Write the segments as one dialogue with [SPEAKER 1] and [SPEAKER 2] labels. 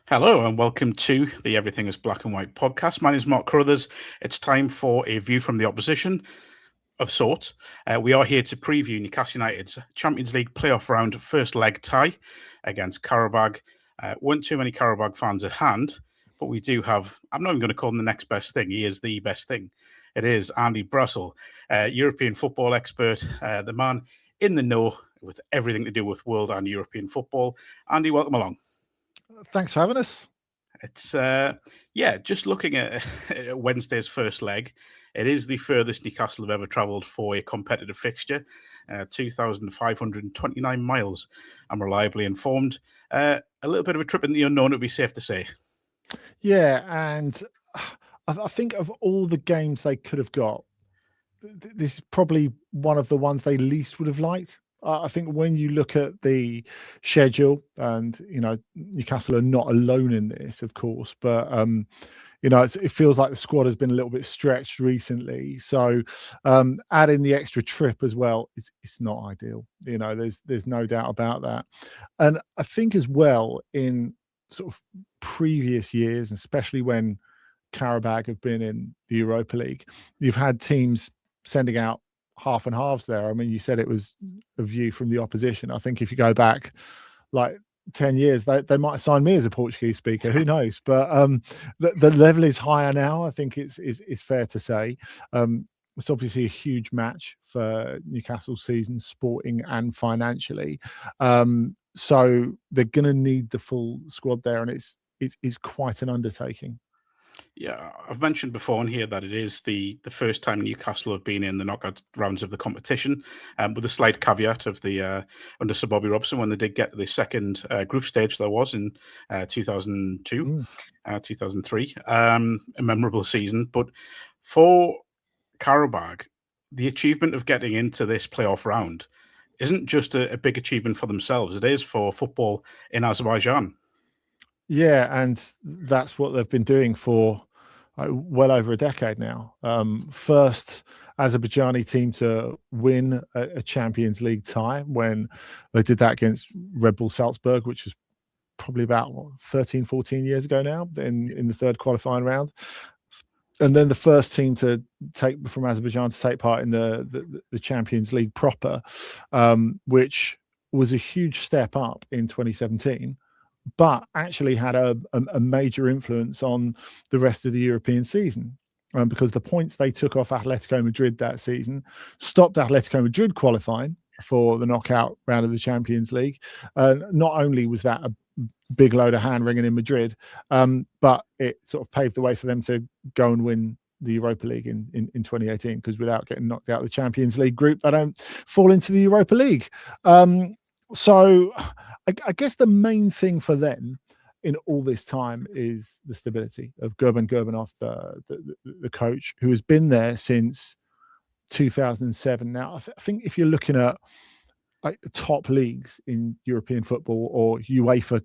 [SPEAKER 1] Hello and welcome to the Everything is Black and White podcast. My name is Mark Carruthers. It's time for a view from the opposition of sorts. We are here to preview Newcastle United's Champions League playoff round first leg tie against Qarabag. Weren't too many Qarabag fans at hand, but we do have, I'm not even going to call him the next best thing. He is the best thing. It is Andy Brassell, European football expert, the man in the know with everything to do with world and European football. Andy, welcome along.
[SPEAKER 2] Thanks for having us.
[SPEAKER 1] It's just looking at Wednesday's first leg. It is the furthest Newcastle have ever travelled for a competitive fixture, 2,529 miles. I'm reliably informed. A little bit of a trip in the unknown, it would be safe to say.
[SPEAKER 2] Yeah, and I think of all the games they could have got, this is probably one of the ones they least would have liked. I think when you look at the schedule, and Newcastle are not alone in this, of course, but it feels like the squad has been a little bit stretched recently. So adding the extra trip as well, it's not ideal. There's no doubt about that. And I think as well in sort of previous years, especially when Carabag have been in the Europa League, you've had teams sending out half and halves there. I mean, you said it was a view from the opposition. I think if you go back like 10 years, they might assign me as a Portuguese speaker. Who knows? But the level is higher now. I think it's fair to say. It's obviously a huge match for Newcastle's season, sporting and financially. So they're going to need the full squad there, and it's quite an undertaking.
[SPEAKER 1] Yeah, I've mentioned before on here that it is the first time Newcastle have been in the knockout rounds of the competition, with a slight caveat of the under Sir Bobby Robson when they did get to the second group stage there was in 2002, 2003, a memorable season. But for Qarabag, the achievement of getting into this playoff round isn't just a big achievement for themselves, it is for football in Azerbaijan.
[SPEAKER 2] Yeah, and that's what they've been doing for well over a decade now. First Azerbaijani team to win a Champions League tie when they did that against Red Bull Salzburg, which was probably about 13, 14 years ago now in the third qualifying round. And then the first team to take from Azerbaijan to take part in the Champions League proper, which was a huge step up in 2017. But actually had a major influence on the rest of the European season, because the points they took off Atletico Madrid that season stopped Atletico Madrid qualifying for the knockout round of the Champions League. Not only was that a big load of hand-wringing in Madrid, but it sort of paved the way for them to go and win the Europa League in 2018, because without getting knocked out of the Champions League group, they don't fall into the Europa League. So I guess the main thing for them in all this time is the stability of Gurban Gurbanov, the coach, who has been there since 2007. Now, I think if you're looking at like the top leagues in European football or UEFA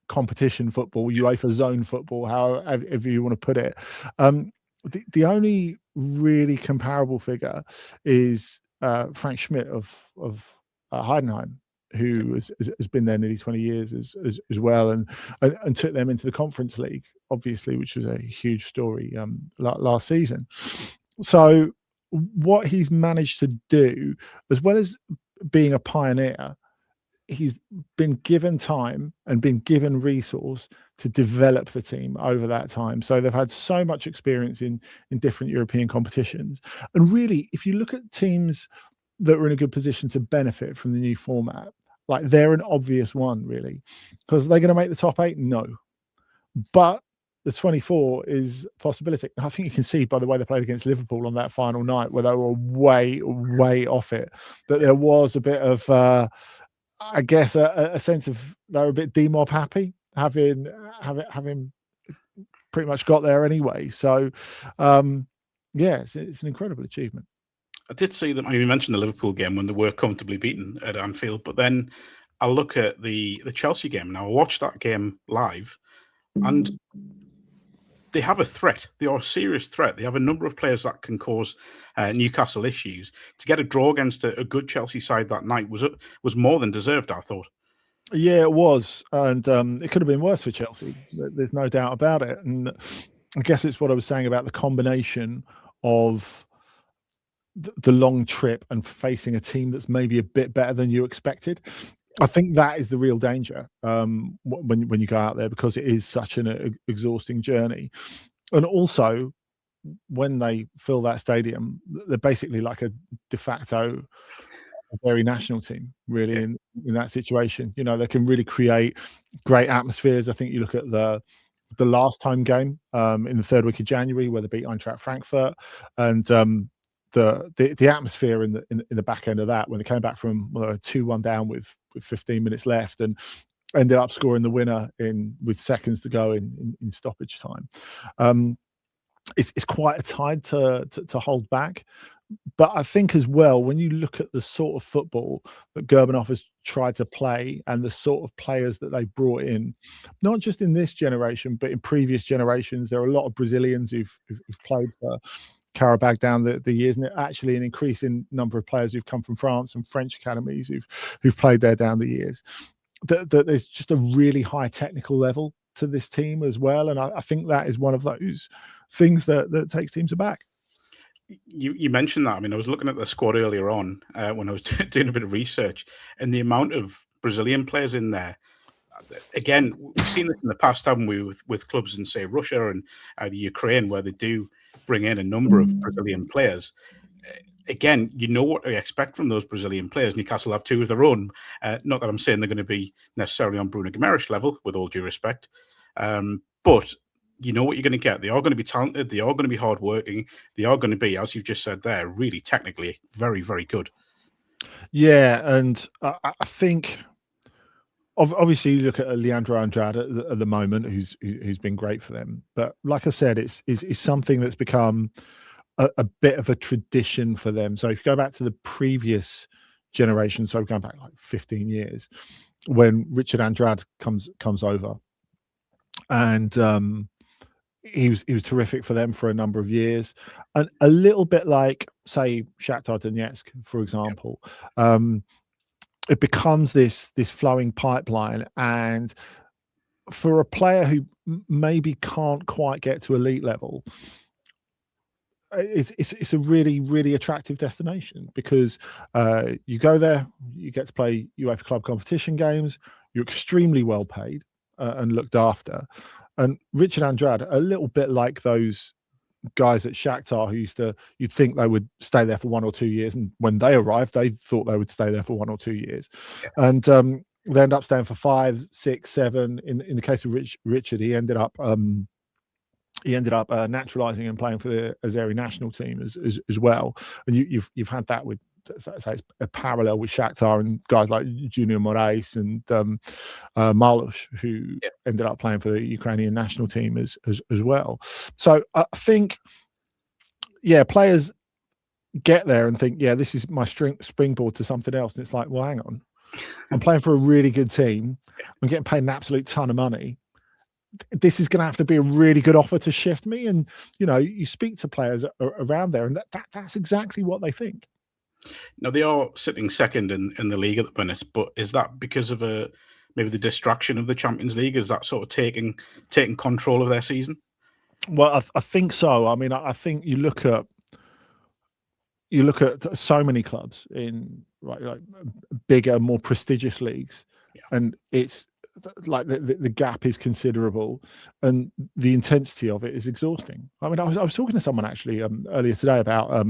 [SPEAKER 2] competition football, UEFA zone football, however you want to put it, the only really comparable figure is Frank Schmidt of Heidenheim, who has been there nearly 20 years as well, and took them into the Conference League, obviously, which was a huge story last season. So what he's managed to do, as well as being a pioneer, he's been given time and been given resource to develop the team over that time. So they've had so much experience in different European competitions. And really, if you look at teams that were in a good position to benefit from the new format, like they're an obvious one, really, because they're going to make the top 8. No, but the 24 is a possibility. I think you can see by the way they played against Liverpool on that final night, where they were way off it, that there was a bit of, I guess, a sense of they were a bit demob happy, having pretty much got there anyway. So, it's an incredible achievement.
[SPEAKER 1] I did see that. I mean, you mentioned the Liverpool game when they were comfortably beaten at Anfield, but then I look at the Chelsea game. Now, I watched that game live, and they have a threat. They are a serious threat. They have a number of players that can cause Newcastle issues. To get a draw against a good Chelsea side that night was more than deserved, I thought.
[SPEAKER 2] Yeah, it was, and it could have been worse for Chelsea. There's no doubt about it. And I guess it's what I was saying about the combination of the long trip and facing a team that's maybe a bit better than you expected. I think that is the real danger when you go out there, because it is such an exhausting journey. And also, when they fill that stadium, they're basically like a de facto very national team, really,
[SPEAKER 1] Yeah,
[SPEAKER 2] in that situation. You know, they can really create great atmospheres. I think you look at the last time game in the third week of January, where they beat Eintracht Frankfurt, and the atmosphere in the back end of that, when they came back from 2-1 down with 15 minutes left and ended up scoring the winner with seconds to go in stoppage time. It's quite a tide to hold back. But I think as well, when you look at the sort of football that Gerbenhoff has tried to play and the sort of players that they brought in, not just in this generation, but in previous generations, there are a lot of Brazilians who've played for Qarabag down the years, and actually an increasing number of players who've come from France and French academies who've played there down the years. That there's just a really high technical level to this team as well, and I think that is one of those things that takes teams aback.
[SPEAKER 1] you mentioned that. I mean, I was looking at the squad earlier on when I was doing a bit of research, and the amount of Brazilian players in there. Again, we've seen this in the past, haven't we, with clubs in, say, Russia and the Ukraine, where they do bring in a number of Brazilian players. Again, you know what to expect from those Brazilian players. Newcastle have two of their own. Not that I'm saying they're going to be necessarily on Bruno Guimaraes level, with all due respect, but you know what you're going to get. They are going to be talented. They are going to be hardworking. They are going to be, as you've just said there, really technically very, very good.
[SPEAKER 2] Yeah, and I think obviously you look at Leandro Andrade at the moment, who's been great for them. But like I said, it's something that's become a bit of a tradition for them. So if you go back to the previous generation, so going back like 15 years, when Richard Andrade comes over, and he was terrific for them for a number of years, and a little bit like, say, Shakhtar Donetsk, for example. It becomes this flowing pipeline, and for a player who maybe can't quite get to elite level, it's a really, really attractive destination, because you go there, you get to play UEFA club competition games, you're extremely well paid and looked after. And Richard Andrade, a little bit like those guys at Shakhtar who you'd think they would stay there for 1 or 2 years, and when they arrived, they thought they would stay there for 1 or 2 years, and they end up staying for 5, 6, 7. In the case of Richard, he ended up naturalizing and playing for the Azeri national team as well. And you've had that with, so it's a parallel with Shakhtar and guys like Junior Moraes and Malush, who ended up playing for the Ukrainian national team as well. So I think, players get there and think, this is my springboard to something else. And it's like, well, hang on, I'm playing for a really good team. I'm getting paid an absolute ton of money. This is going to have to be a really good offer to shift me. And, you speak to players around there, and that's exactly what they think.
[SPEAKER 1] Now, they are sitting second in the league at the minute, but is that because of maybe the distraction of the Champions League? Is that sort of taking control of their season?
[SPEAKER 2] Well, I think so. I mean, I think you look at so many clubs in like bigger, more prestigious leagues, and it's like the gap is considerable, and the intensity of it is exhausting. I mean, I was talking to someone actually earlier today about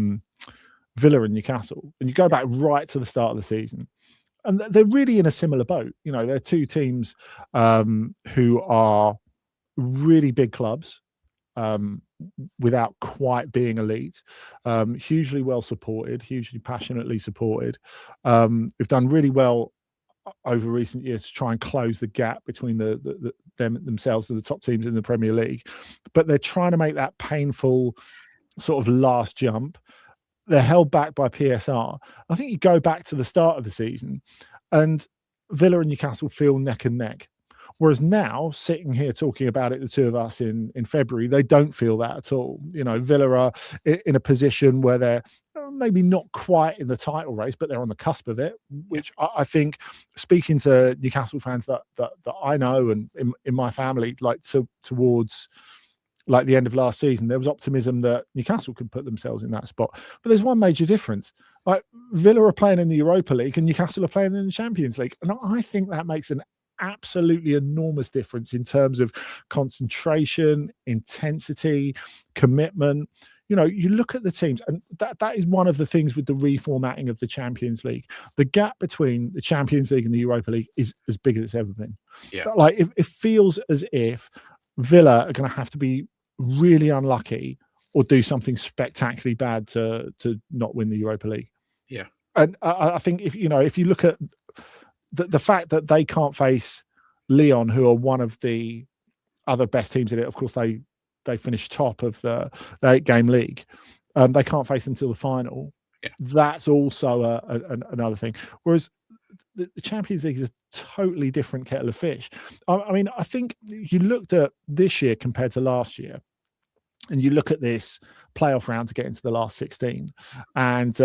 [SPEAKER 2] Villa and Newcastle, and you go back right to the start of the season, and they're really in a similar boat. They're two teams who are really big clubs, without quite being elite, hugely well supported, hugely passionately supported. They've done really well over recent years to try and close the gap between themselves and the top teams in the Premier League, but they're trying to make that painful sort of last jump. They're held back by PSR. I think you go back to the start of the season, and Villa and Newcastle feel neck and neck. Whereas now, sitting here talking about it, the two of us in February, they don't feel that at all. Villa are in a position where they're maybe not quite in the title race, but they're on the cusp of it, which I think, speaking to Newcastle fans that I know and in my family, like towards like the end of last season, there was optimism that Newcastle could put themselves in that spot. But there's one major difference. Like Villa are playing in the Europa League and Newcastle are playing in the Champions League. And I think that makes an absolutely enormous difference in terms of concentration, intensity, commitment. You look at the teams, and that is one of the things with the reformatting of the Champions League. The gap between the Champions League and the Europa League is as big as it's ever been.
[SPEAKER 1] Yeah.
[SPEAKER 2] Like it feels as if Villa are going to have to be really unlucky or do something spectacularly bad to not win the Europa League.
[SPEAKER 1] Yeah.
[SPEAKER 2] And I think if you look at the fact that they can't face Lyon, who are one of the other best teams in it, of course they finished top of the 8-game league. They can't face them till the final.
[SPEAKER 1] Yeah.
[SPEAKER 2] That's also another thing. Whereas the Champions League is a totally different kettle of fish. I mean, I think you looked at this year compared to last year, and you look at this playoff round to get into the last 16, and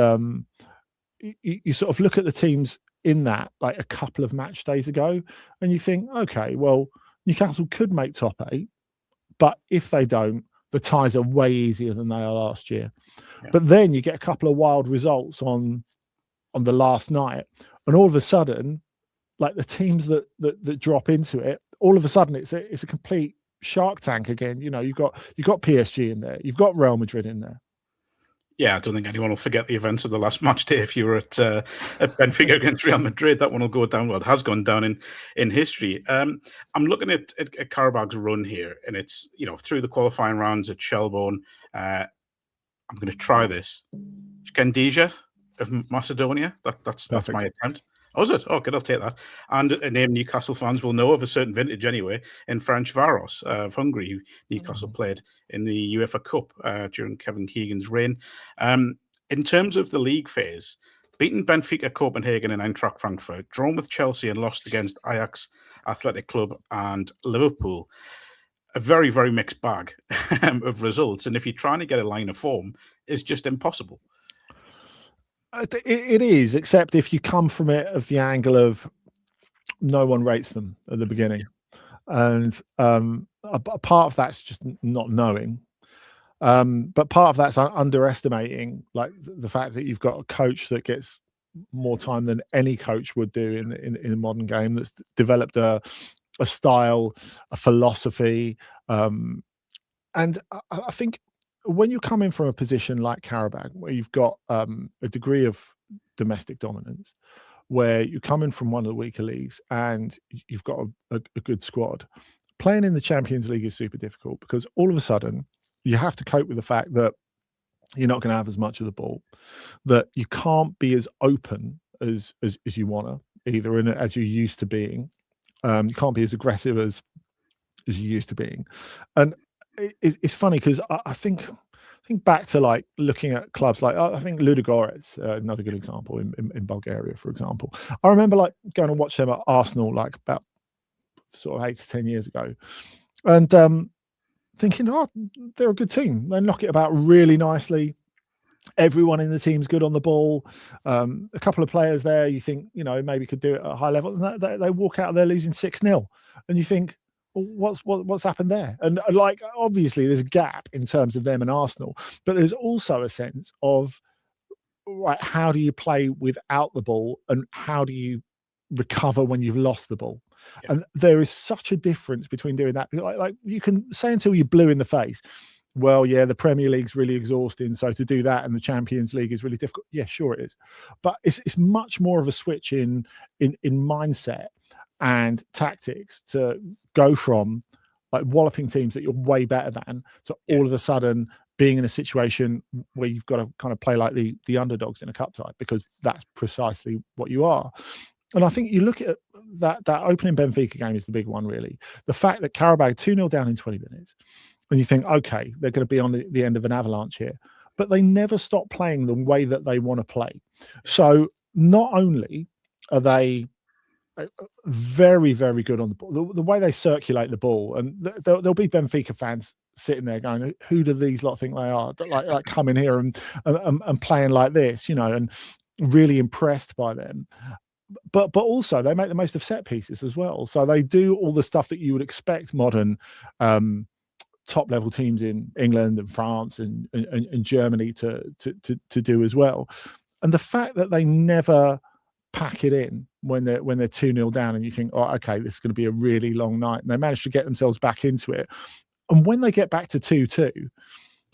[SPEAKER 2] you sort of look at the teams in that like a couple of match days ago, and you think, okay, well, Newcastle could make top 8, but if they don't, the ties are way easier than they are last year. Yeah. But then you get a couple of wild results on the last night, and all of a sudden, like the teams that drop into it, all of a sudden it's a complete shark tank again. You've got PSG in there, you've got Real Madrid in there.
[SPEAKER 1] Yeah, I don't think anyone will forget the events of the last match day. If you were at Benfica against Real Madrid, that one will go down. Well, it has gone down in history. I'm looking at Qarabag's run here, and it's through the qualifying rounds at Shelbourne. I'm going to try this. Scandija of Macedonia. That's my attempt. Oh, is it? Oh, good. I'll take that. And a name Newcastle fans will know of a certain vintage anyway, in Ferencváros of Hungary, who Newcastle played in the UEFA Cup during Kevin Keegan's reign. In terms of the league phase, beaten Benfica, Copenhagen and Eintracht Frankfurt, drawn with Chelsea and lost against Ajax, Athletic Club and Liverpool. A very, very mixed bag of results. And if you're trying to get a line of form, it's just impossible.
[SPEAKER 2] It is, except if you come from it of the angle of no one rates them at the beginning, and a part of that's just not knowing, but part of that's underestimating, like the fact that you've got a coach that gets more time than any coach would do in a modern game, that's developed a style, a philosophy, and I think when you come in from a position like Carabag, where you've got a degree of domestic dominance, where you come in from one of the weaker leagues and you've got a good squad, playing in the Champions League is super difficult, because all of a sudden you have to cope with the fact that you're not going to have as much of the ball, that you can't be as open as you want to, either as you're used to being. You can't be as aggressive as you used to being. And it's funny because I think back to like looking at clubs like, I think Ludogorets, another good example in Bulgaria, for example. I remember like going and watch them at Arsenal like about sort of 8 to 10 years ago, and thinking, oh, they're a good team. They knock it about really nicely. Everyone in the team's good on the ball. A couple of players there you think maybe could do it at a high level, and they walk out there losing 6-0, and you think, what's happened there? And like obviously there's a gap in terms of them and Arsenal, but there's also a sense of, right, how do you play without the ball, and how do you recover when you've lost the ball? Yeah. And there is such a difference between doing that. Like you can say until you're blue in the face, well, yeah, the Premier League's really exhausting, so to do that and the Champions League is really difficult. Yeah, sure it is, but it's much more of a switch in mindset and tactics to go from like walloping teams that you're way better than to all of a sudden being in a situation where you've got to kind of play like the underdogs in a cup tie, because that's precisely what you are. And I think you look at that opening Benfica game is the big one, really. The fact that Carabag 2-0 down in 20 minutes, and you think, okay, they're going to be on the end of an avalanche here, but they never stop playing the way that they want to play. So not only are they very, very good on the ball. The way they circulate the ball, and there'll be Benfica fans sitting there going, "Who do these lot think they are? Like coming here and playing like this, and really impressed by them." But also they make the most of set pieces as well. So they do all the stuff that you would expect modern top level teams in England and France and Germany to do as well. And the fact that they never pack it in when they're 2-0 down and you think, oh, okay, this is going to be a really long night. And they manage to get themselves back into it. And when they get back to 2-2,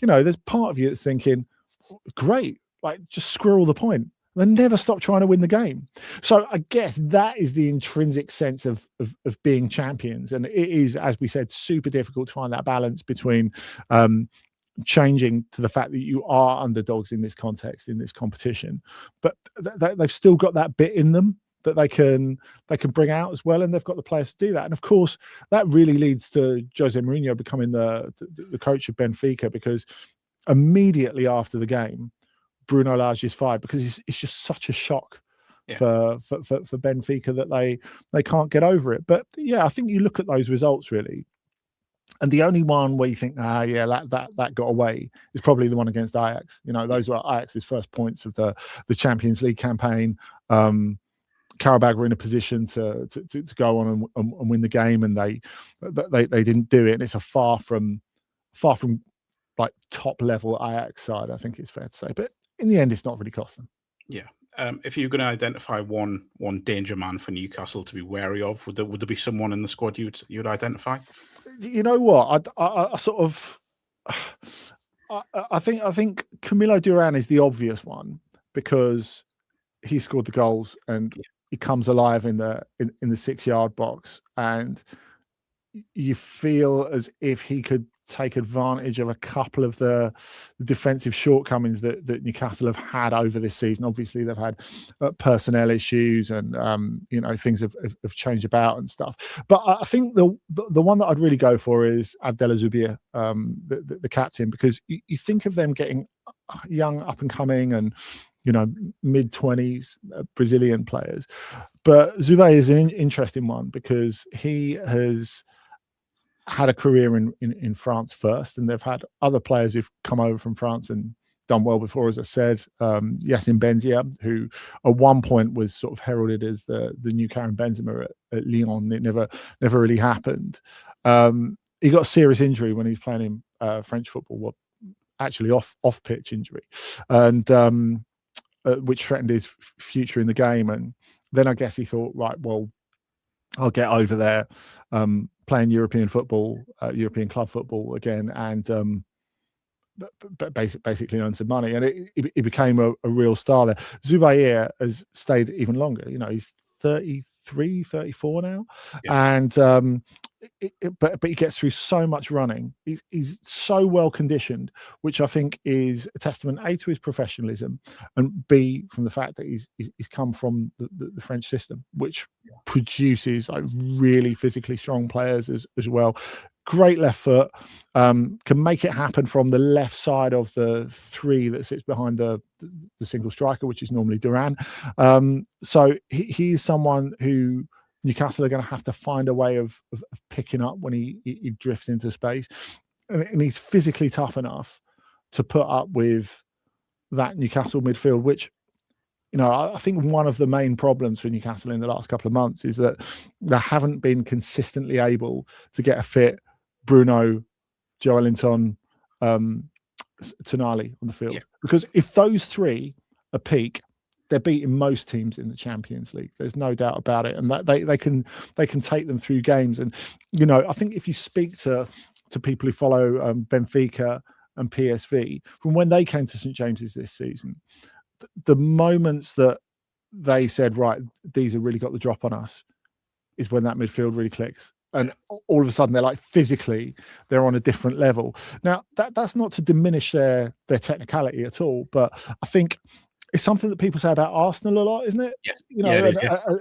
[SPEAKER 2] there's part of you that's thinking, great, like just squirrel the point. They never stop trying to win the game. So I guess that is the intrinsic sense of being champions. And it is, as we said, super difficult to find that balance between changing to the fact that you are underdogs in this context, in this competition. But they've still got that bit in them that they can bring out as well. And they've got the players to do that. And of course, that really leads to Jose Mourinho becoming the coach of Benfica, because immediately after the game, Bruno Lage is fired because it's just such a shock for Benfica that they can't get over it. But yeah, I think you look at those results really, and the only one where you think, that got away is probably the one against Ajax. Those were Ajax's first points of the Champions League campaign. Qarabag were in a position to go on and win the game, and they didn't do it. And it's a far from like top level Ajax side, I think it's fair to say. But in the end, it's not really cost them.
[SPEAKER 1] Yeah. If you're going to identify one danger man for Newcastle to be wary of, would there be someone in the squad you'd identify?
[SPEAKER 2] You know what? I sort of, I think Camilo Duran is the obvious one because he scored the goals and he comes alive in the 6-yard box, and you feel as if he could take advantage of a couple of the defensive shortcomings that Newcastle have had over this season. Obviously, they've had personnel issues and things have changed about and stuff. But I think the one that I'd really go for is Abdella Zubia, the captain, because you think of them getting young, up and coming, and mid-20s Brazilian players. But Zubia is an interesting one because he has had a career in France first, and they've had other players who've come over from France and done well before, as I said. Yacine Benzia, who at one point was sort of heralded as the new Karim Benzema at Lyon. It never really happened. He got a serious injury when he was playing in French football, well, actually off-pitch injury, and which threatened his future in the game. And then I guess he thought, right, well, I'll get over there, playing European football, European club football again, and basically earn some money. And he became a real star there. Zubair has stayed even longer. He's 33, 34 now. Yeah. And but he gets through so much running. He's so well conditioned, which I think is a testament A, to his professionalism, and B, from the fact that he's come from the French system, which produces really physically strong players as well. Great left foot, can make it happen from the left side of the three that sits behind the single striker, which is normally Duran. So he's someone who Newcastle are going to have to find a way of picking up when he drifts into space. And he's physically tough enough to put up with that Newcastle midfield, which, I think one of the main problems for Newcastle in the last couple of months is that they haven't been consistently able to get a fit Bruno, Joelinton, Tonali on the field. Yeah. Because if those three are peak, they're beating most teams in the Champions League. There's no doubt about it, and that they can take them through games. And I think if you speak to people who follow Benfica and PSV from when they came to St James's this season, the moments that they said, right, these have really got the drop on us, is when that midfield really clicks. And all of a sudden, they're like physically, they're on a different level. Now, that's not to diminish their technicality at all, but I think it's something that people say about Arsenal a lot, isn't it? Yes.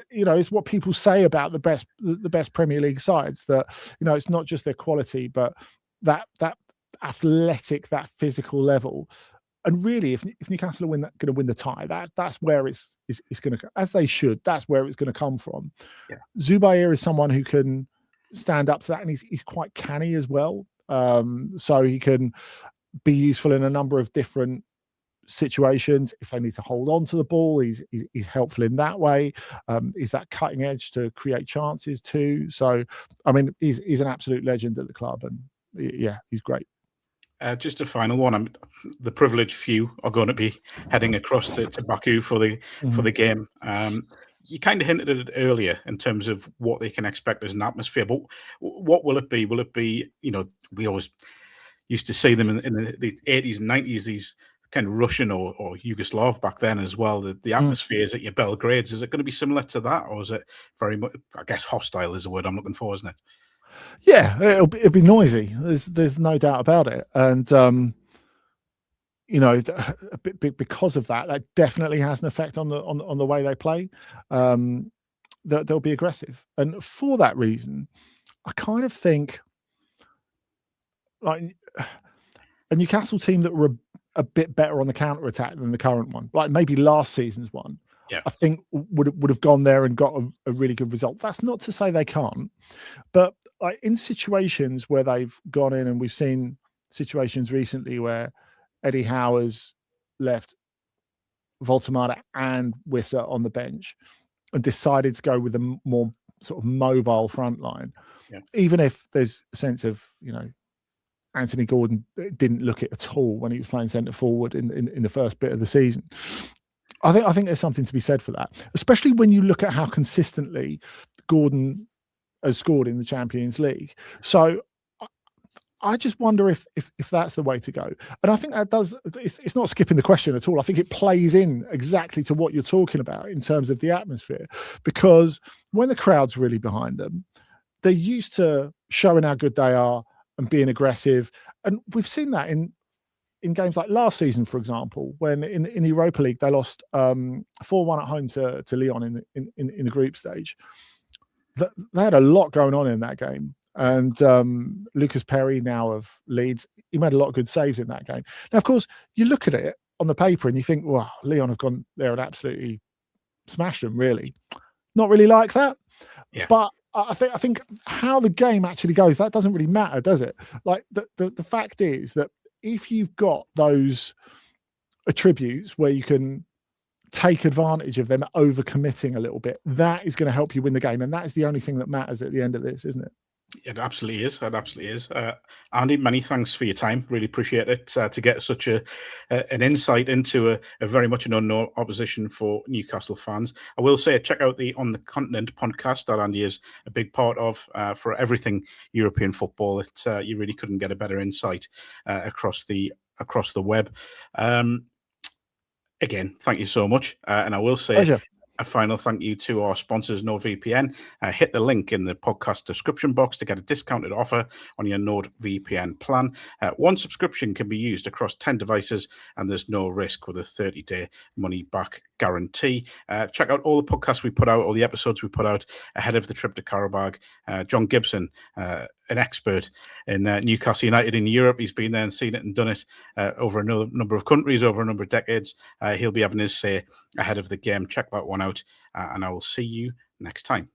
[SPEAKER 2] It's what people say about the best Premier League sides, that it's not just their quality, but that athletic, that physical level. And really, if Newcastle are going to win the tie, that's where it's going to, as they should. That's where it's going to come from.
[SPEAKER 1] Yeah.
[SPEAKER 2] Zubair is someone who can stand up to that, and he's quite canny as well. So he can be useful in a number of different situations. If they need to hold on to the ball, he's helpful in that way. He's that cutting edge to create chances too. So, I mean, he's an absolute legend at the club, and yeah, he's great.
[SPEAKER 1] Just a final one. The privileged few are going to be heading across to Baku for the game. You kind of hinted at it earlier in terms of what they can expect as an atmosphere, but what will it be? Will it be, we always used to see them in the 80s and 90s, these kind of Russian or Yugoslav back then as well, the atmospheres at your Belgrades. Is it going to be similar to that, or is it very much, I guess hostile is the word I'm looking for, isn't it?
[SPEAKER 2] Yeah, it'll be noisy. There's no doubt about it, and a bit because of that definitely has an effect on the way they play. They'll be aggressive, and for that reason, I kind of think like a Newcastle team that were a bit better on the counter attack than the current one, like maybe last season's one.
[SPEAKER 1] Yeah.
[SPEAKER 2] I think would have gone there and got a really good result. That's not to say they can't, but like in situations where they've gone in, and we've seen situations recently where Eddie Howe has left Voltemada and Wissa on the bench and decided to go with a more sort of mobile front line.
[SPEAKER 1] Yeah.
[SPEAKER 2] Even if there's a sense of, Anthony Gordon didn't look it at all when he was playing centre forward in the first bit of the season. I think there's something to be said for that, especially when you look at how consistently Gordon has scored in the Champions League. So I just wonder if that's the way to go. And I think that does. It's not skipping the question at all. I think it plays in exactly to what you're talking about in terms of the atmosphere, because when the crowd's really behind them, they're used to showing how good they are and being aggressive. And we've seen that in games like last season, for example, when in the Europa League they lost 4-1 at home to Lyon in the group stage. They had a lot going on in that game. And Lucas Perry, now of Leeds, he made a lot of good saves in that game. Now, of course, you look at it on the paper and you think, well, Lyon have gone there and absolutely smashed them, really. Not really like that.
[SPEAKER 1] Yeah.
[SPEAKER 2] But I think how the game actually goes, that doesn't really matter, does it? Like the fact is that if you've got those attributes where you can take advantage of them overcommitting a little bit, that is going to help you win the game. And that is the only thing that matters at the end of this, isn't it?
[SPEAKER 1] It absolutely is. It absolutely is. Andy, many thanks for your time. Really appreciate it to get such an insight into a very much an unknown opposition for Newcastle fans. I will say, check out the On the Continent podcast that Andy is a big part of for everything European football. You really couldn't get a better insight across the web. Again, thank you so much. And I will say,
[SPEAKER 2] Pleasure.
[SPEAKER 1] A final thank you to our sponsors, NordVPN. Hit the link in the podcast description box to get a discounted offer on your NordVPN plan. One subscription can be used across 10 devices, and there's no risk with a 30-day money-back guarantee. Check out all the podcasts we put out, all the episodes we put out ahead of the trip to Qarabag. John Gibson, an expert in Newcastle United in Europe. He's been there and seen it and done it over a number of countries, over a number of decades. He'll be having his say ahead of the game. Check that one out, and I will see you next time.